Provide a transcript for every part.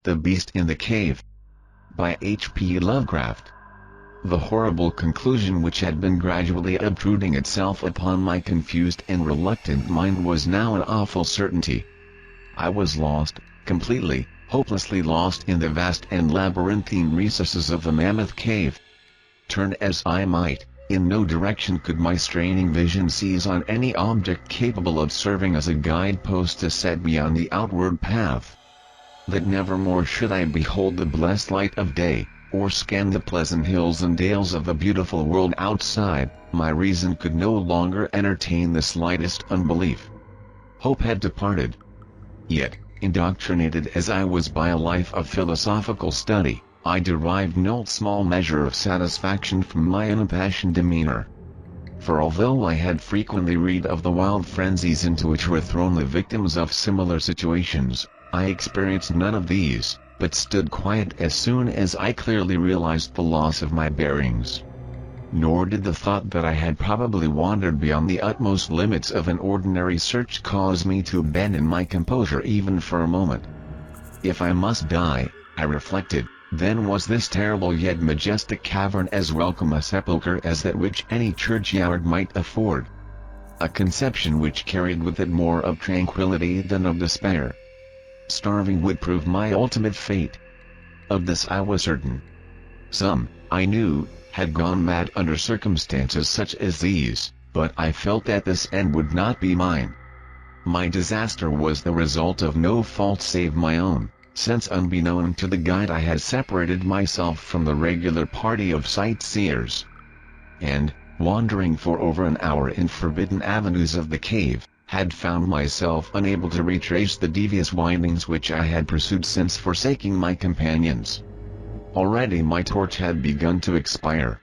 The Beast in the Cave by H.P. Lovecraft. The horrible conclusion which had been gradually obtruding itself upon my confused and reluctant mind was now an awful certainty. I was lost, completely, hopelessly lost in the vast and labyrinthine recesses of the mammoth cave. Turn as I might, in no direction could my straining vision seize on any object capable of serving as a guidepost to set me on the outward path. That never more should I behold the blessed light of day, or scan the pleasant hills and dales of the beautiful world outside, my reason could no longer entertain the slightest unbelief. Hope had departed. Yet, indoctrinated as I was by a life of philosophical study, I derived no small measure of satisfaction from my unimpassioned demeanor. For although I had frequently read of the wild frenzies into which were thrown the victims of similar situations, I experienced none of these, but stood quiet as soon as I clearly realized the loss of my bearings. Nor did the thought that I had probably wandered beyond the utmost limits of an ordinary search cause me to abandon my composure even for a moment. If I must die, I reflected, then was this terrible yet majestic cavern as welcome a sepulchre as that which any churchyard might afford. A conception which carried with it more of tranquility than of despair. Starving would prove my ultimate fate. Of this I was certain. Some, I knew, had gone mad under circumstances such as these, but I felt that this end would not be mine. My disaster was the result of no fault save my own, since unbeknown to the guide I had separated myself from the regular party of sightseers. And, wandering for over an hour in forbidden avenues of the cave, had found myself unable to retrace the devious windings which I had pursued since forsaking my companions. Already my torch had begun to expire.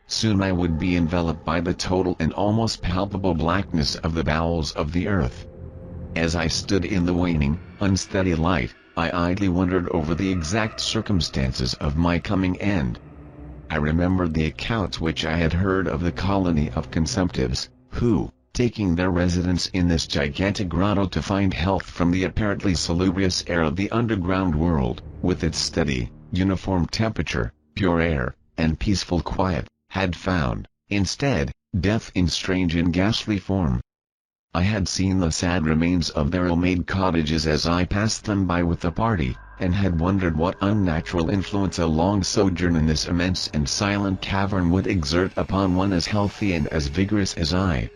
Soon I would be enveloped by the total and almost palpable blackness of the bowels of the earth. As I stood in the waning, unsteady light, I idly wondered over the exact circumstances of my coming end. I remembered the accounts which I had heard of the colony of consumptives, who, taking their residence in this gigantic grotto to find health from the apparently salubrious air of the underground world, with its steady, uniform temperature, pure air, and peaceful quiet, had found, instead, death in strange and ghastly form. I had seen the sad remains of their ill-made cottages as I passed them by with the party, and had wondered what unnatural influence a long sojourn in this immense and silent cavern would exert upon one as healthy and as vigorous as I.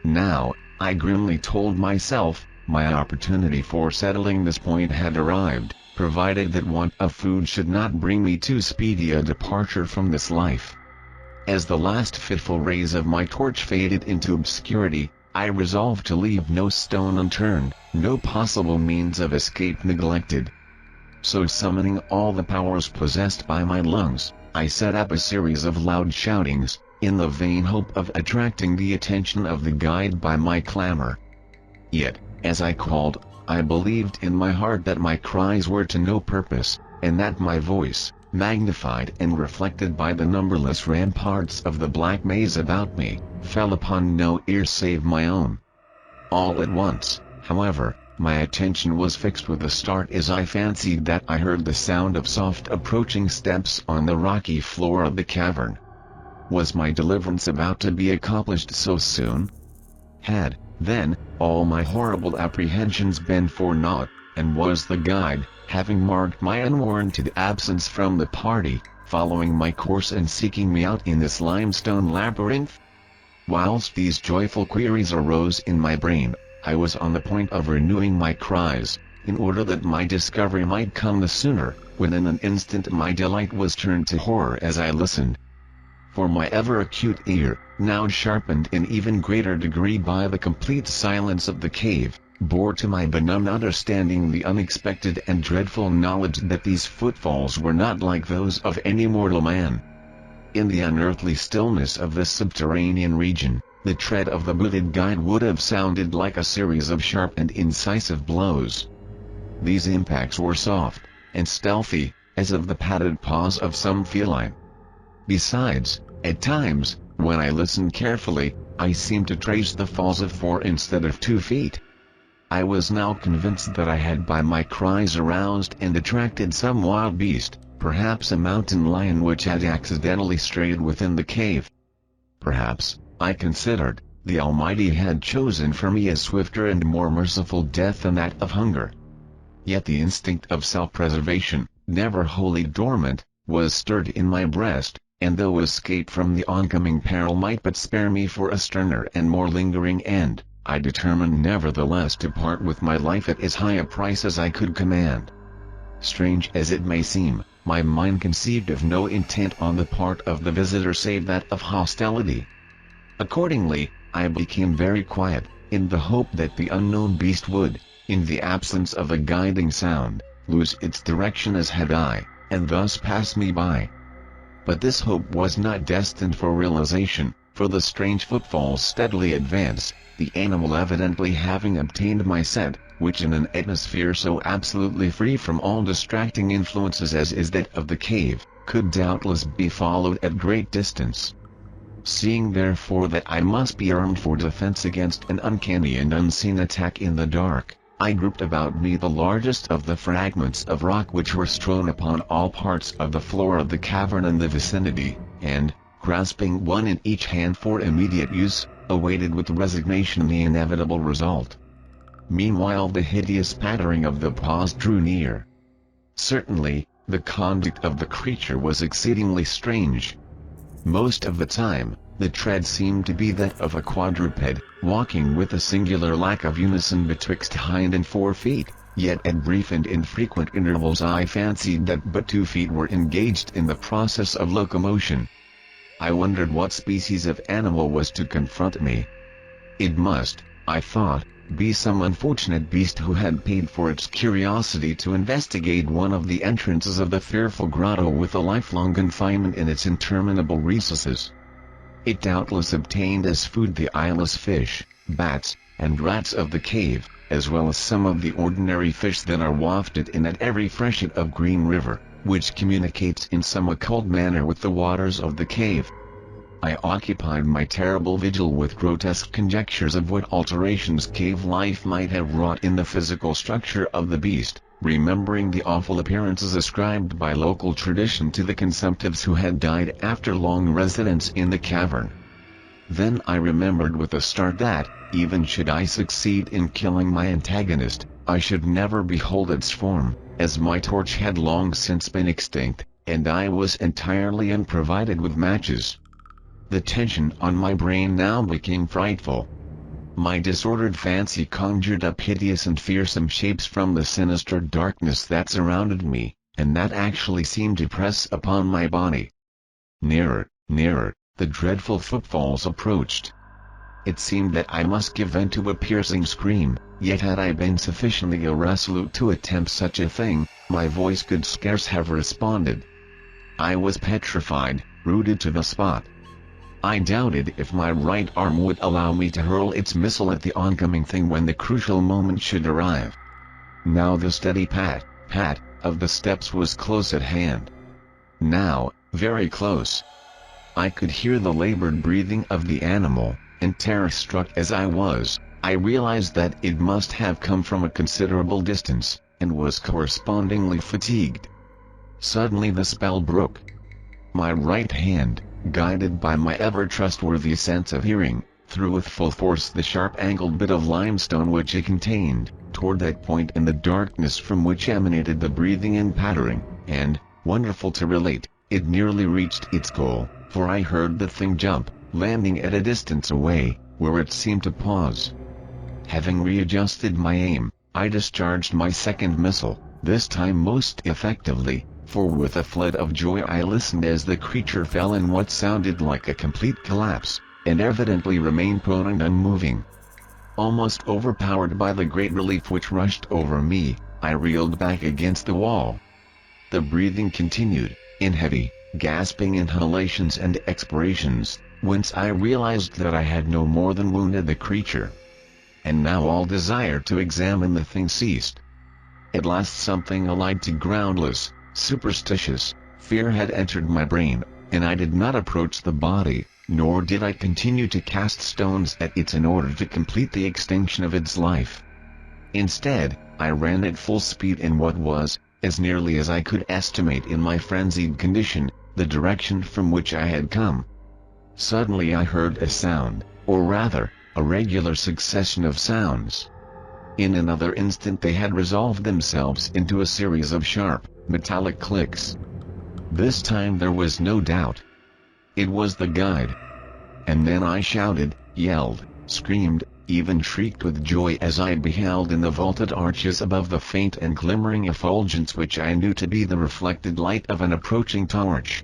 Now, I grimly told myself, my opportunity for settling this point had arrived, provided that want of food should not bring me too speedy a departure from this life. As the last fitful rays of my torch faded into obscurity, I resolved to leave no stone unturned, no possible means of escape neglected. So summoning all the powers possessed by my lungs, I set up a series of loud shoutings, in the vain hope of attracting the attention of the guide by my clamor. Yet, as I called, I believed in my heart that my cries were to no purpose, and that my voice, magnified and reflected by the numberless ramparts of the black maze about me, fell upon no ear save my own. All at once, however, my attention was fixed with a start as I fancied that I heard the sound of soft approaching steps on the rocky floor of the cavern. Was my deliverance about to be accomplished so soon? Had, then, all my horrible apprehensions been for naught, and was the guide, having marked my unwarranted absence from the party, following my course and seeking me out in this limestone labyrinth? Whilst these joyful queries arose in my brain, I was on the point of renewing my cries, in order that my discovery might come the sooner, when in an instant my delight was turned to horror as I listened. For my ever-acute ear, now sharpened in even greater degree by the complete silence of the cave, bore to my benumbed understanding the unexpected and dreadful knowledge that these footfalls were not like those of any mortal man. In the unearthly stillness of this subterranean region, the tread of the booted guide would have sounded like a series of sharp and incisive blows. These impacts were soft, and stealthy, as of the padded paws of some feline. Besides, at times, when I listened carefully, I seemed to trace the falls of 4 instead of 2 feet. I was now convinced that I had by my cries aroused and attracted some wild beast, perhaps a mountain lion which had accidentally strayed within the cave. Perhaps, I considered, the Almighty had chosen for me a swifter and more merciful death than that of hunger. Yet the instinct of self-preservation, never wholly dormant, was stirred in my breast, and though escape from the oncoming peril might but spare me for a sterner and more lingering end, I determined nevertheless to part with my life at as high a price as I could command. Strange as it may seem, my mind conceived of no intent on the part of the visitor save that of hostility. Accordingly, I became very quiet, in the hope that the unknown beast would, in the absence of a guiding sound, lose its direction as had I, and thus pass me by. But this hope was not destined for realization, for the strange footfalls steadily advanced, the animal evidently having obtained my scent, which in an atmosphere so absolutely free from all distracting influences as is that of the cave, could doubtless be followed at great distance. Seeing therefore that I must be armed for defense against an uncanny and unseen attack in the dark, I grouped about me the largest of the fragments of rock which were strewn upon all parts of the floor of the cavern in the vicinity, and, grasping one in each hand for immediate use, awaited with resignation the inevitable result. Meanwhile the hideous pattering of the paws drew near. Certainly, the conduct of the creature was exceedingly strange. Most of the time, the tread seemed to be that of a quadruped, walking with a singular lack of unison betwixt hind and fore feet, yet at brief and infrequent intervals I fancied that but 2 feet were engaged in the process of locomotion. I wondered what species of animal was to confront me. It must, I thought, be some unfortunate beast who had paid for its curiosity to investigate one of the entrances of the fearful grotto with a lifelong confinement in its interminable recesses. It doubtless obtained as food the eyeless fish, bats, and rats of the cave, as well as some of the ordinary fish that are wafted in at every freshet of Green River, which communicates in some occult manner with the waters of the cave. I occupied my terrible vigil with grotesque conjectures of what alterations cave life might have wrought in the physical structure of the beast, remembering the awful appearances ascribed by local tradition to the consumptives who had died after long residence in the cavern. Then I remembered with a start that, even should I succeed in killing my antagonist, I should never behold its form, as my torch had long since been extinct, and I was entirely unprovided with matches. The tension on my brain now became frightful. My disordered fancy conjured up hideous and fearsome shapes from the sinister darkness that surrounded me, and that actually seemed to press upon my body. Nearer, nearer, the dreadful footfalls approached. It seemed that I must give vent to a piercing scream, yet had I been sufficiently irresolute to attempt such a thing, my voice could scarce have responded. I was petrified, rooted to the spot. I doubted if my right arm would allow me to hurl its missile at the oncoming thing when the crucial moment should arrive. Now the steady pat, pat, of the steps was close at hand. Now, very close. I could hear the labored breathing of the animal, and terror-struck as I was, I realized that it must have come from a considerable distance, and was correspondingly fatigued. Suddenly the spell broke. My right hand, guided by my ever-trustworthy sense of hearing, threw with full force the sharp-angled bit of limestone which it contained, toward that point in the darkness from which emanated the breathing and pattering, and, wonderful to relate, it nearly reached its goal, for I heard the thing jump, landing at a distance away, where it seemed to pause. Having readjusted my aim, I discharged my second missile, this time most effectively, for with a flood of joy I listened as the creature fell in what sounded like a complete collapse, and evidently remained prone and unmoving. Almost overpowered by the great relief which rushed over me, I reeled back against the wall. The breathing continued, in heavy, gasping inhalations and expirations, whence I realized that I had no more than wounded the creature. And now all desire to examine the thing ceased. At last something allied to groundless, superstitious fear had entered my brain, and I did not approach the body, nor did I continue to cast stones at it in order to complete the extinction of its life. Instead, I ran at full speed in what was, as nearly as I could estimate in my frenzied condition, the direction from which I had come. Suddenly I heard a sound, or rather, a regular succession of sounds. In another instant they had resolved themselves into a series of sharp, metallic clicks. This time there was no doubt. It was the guide. And then I shouted, yelled, screamed, even shrieked with joy as I beheld in the vaulted arches above the faint and glimmering effulgence which I knew to be the reflected light of an approaching torch.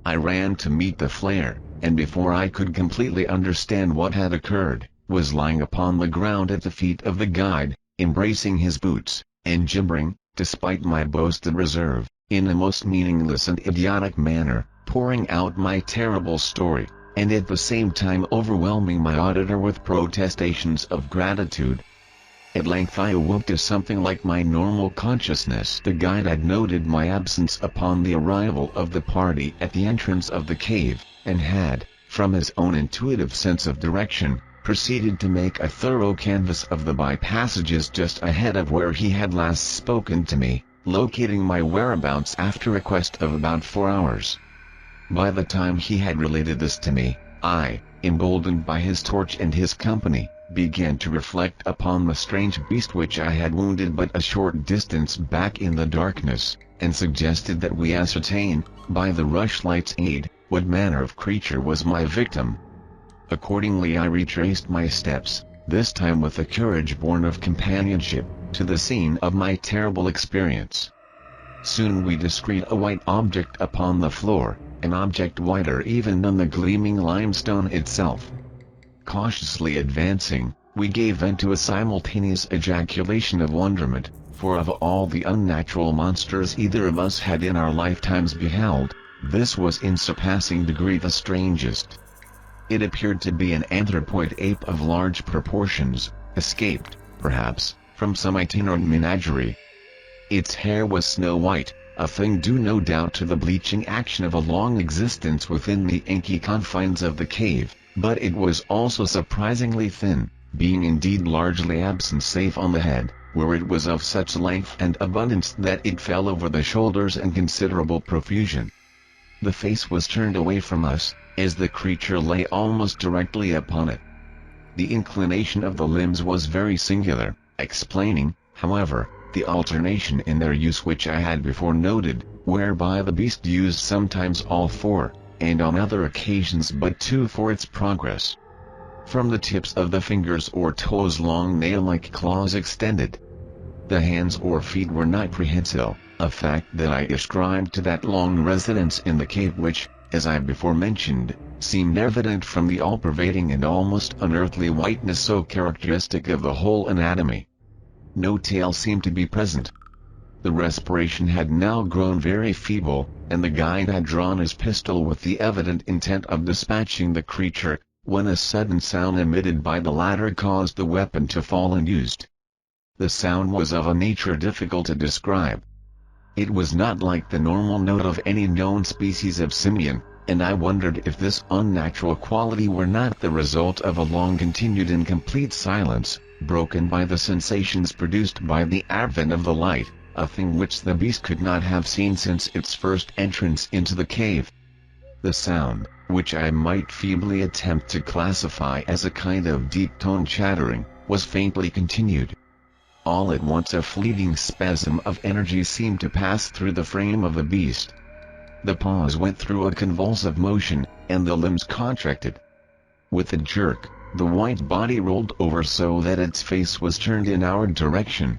I ran to meet the flare, and before I could completely understand what had occurred, was lying upon the ground at the feet of the guide, embracing his boots, and gibbering, despite my boasted reserve, in a most meaningless and idiotic manner, pouring out my terrible story, and at the same time overwhelming my auditor with protestations of gratitude. At length I awoke to something like my normal consciousness. The guide had noted my absence upon the arrival of the party at the entrance of the cave, and had, from his own intuitive sense of direction, proceeded to make a thorough canvass of the by-passages just ahead of where he had last spoken to me, locating my whereabouts after a quest of about 4 hours. By the time he had related this to me, I, emboldened by his torch and his company, began to reflect upon the strange beast which I had wounded but a short distance back in the darkness, and suggested that we ascertain, by the rushlight's aid, what manner of creature was my victim. Accordingly I retraced my steps, this time with a courage born of companionship, to the scene of my terrible experience. Soon we descried a white object upon the floor, an object whiter even than the gleaming limestone itself. Cautiously advancing, we gave vent to a simultaneous ejaculation of wonderment, for of all the unnatural monsters either of us had in our lifetimes beheld, this was in surpassing degree the strangest. It appeared to be an anthropoid ape of large proportions, escaped, perhaps, from some itinerant menagerie. Its hair was snow white, a thing due no doubt to the bleaching action of a long existence within the inky confines of the cave, but it was also surprisingly thin, being indeed largely absent save on the head, where it was of such length and abundance that it fell over the shoulders in considerable profusion. The face was turned away from us, as the creature lay almost directly upon it. The inclination of the limbs was very singular, explaining, however, the alternation in their use which I had before noted, whereby the beast used sometimes all 4, and on other occasions but 2 for its progress. From the tips of the fingers or toes long nail-like claws extended. The hands or feet were not prehensile, a fact that I ascribed to that long residence in the cave which, as I before mentioned, seemed evident from the all-pervading and almost unearthly whiteness so characteristic of the whole anatomy. No tail seemed to be present. The respiration had now grown very feeble, and the guide had drawn his pistol with the evident intent of dispatching the creature, when a sudden sound emitted by the latter caused the weapon to fall unused. The sound was of a nature difficult to describe. It was not like the normal note of any known species of simian, and I wondered if this unnatural quality were not the result of a long-continued and complete silence, broken by the sensations produced by the advent of the light, a thing which the beast could not have seen since its first entrance into the cave. The sound, which I might feebly attempt to classify as a kind of deep-toned chattering, was faintly continued. All at once a fleeting spasm of energy seemed to pass through the frame of the beast. The paws went through a convulsive motion, and the limbs contracted. With a jerk, the white body rolled over so that its face was turned in our direction.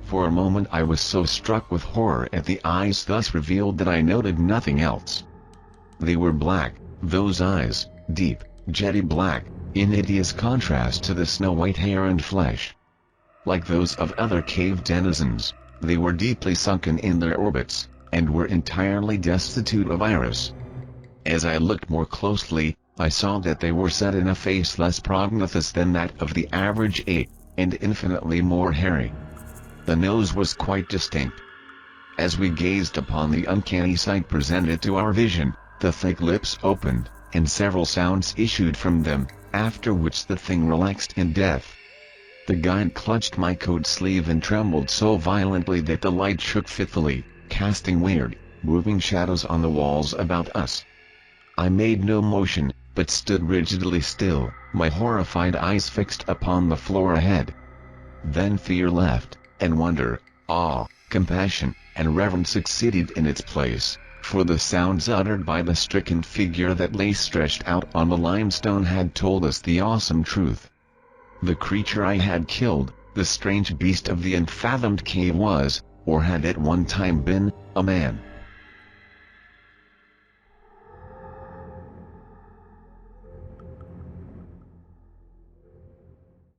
For a moment I was so struck with horror at the eyes thus revealed that I noted nothing else. They were black, those eyes, deep, jetty black, in hideous contrast to the snow-white hair and flesh. Like those of other cave denizens, they were deeply sunken in their orbits, and were entirely destitute of iris. As I looked more closely, I saw that they were set in a face less prognathous than that of the average ape, and infinitely more hairy. The nose was quite distinct. As we gazed upon the uncanny sight presented to our vision, the thick lips opened, and several sounds issued from them, after which the thing relaxed in death. The guide clutched my coat sleeve and trembled so violently that the light shook fitfully, casting weird, moving shadows on the walls about us. I made no motion, but stood rigidly still, my horrified eyes fixed upon the floor ahead. Then fear left, and wonder, awe, compassion, and reverence succeeded in its place, for the sounds uttered by the stricken figure that lay stretched out on the limestone had told us the awesome truth. The creature I had killed, the strange beast of the unfathomed cave was, or had at one time been, a man.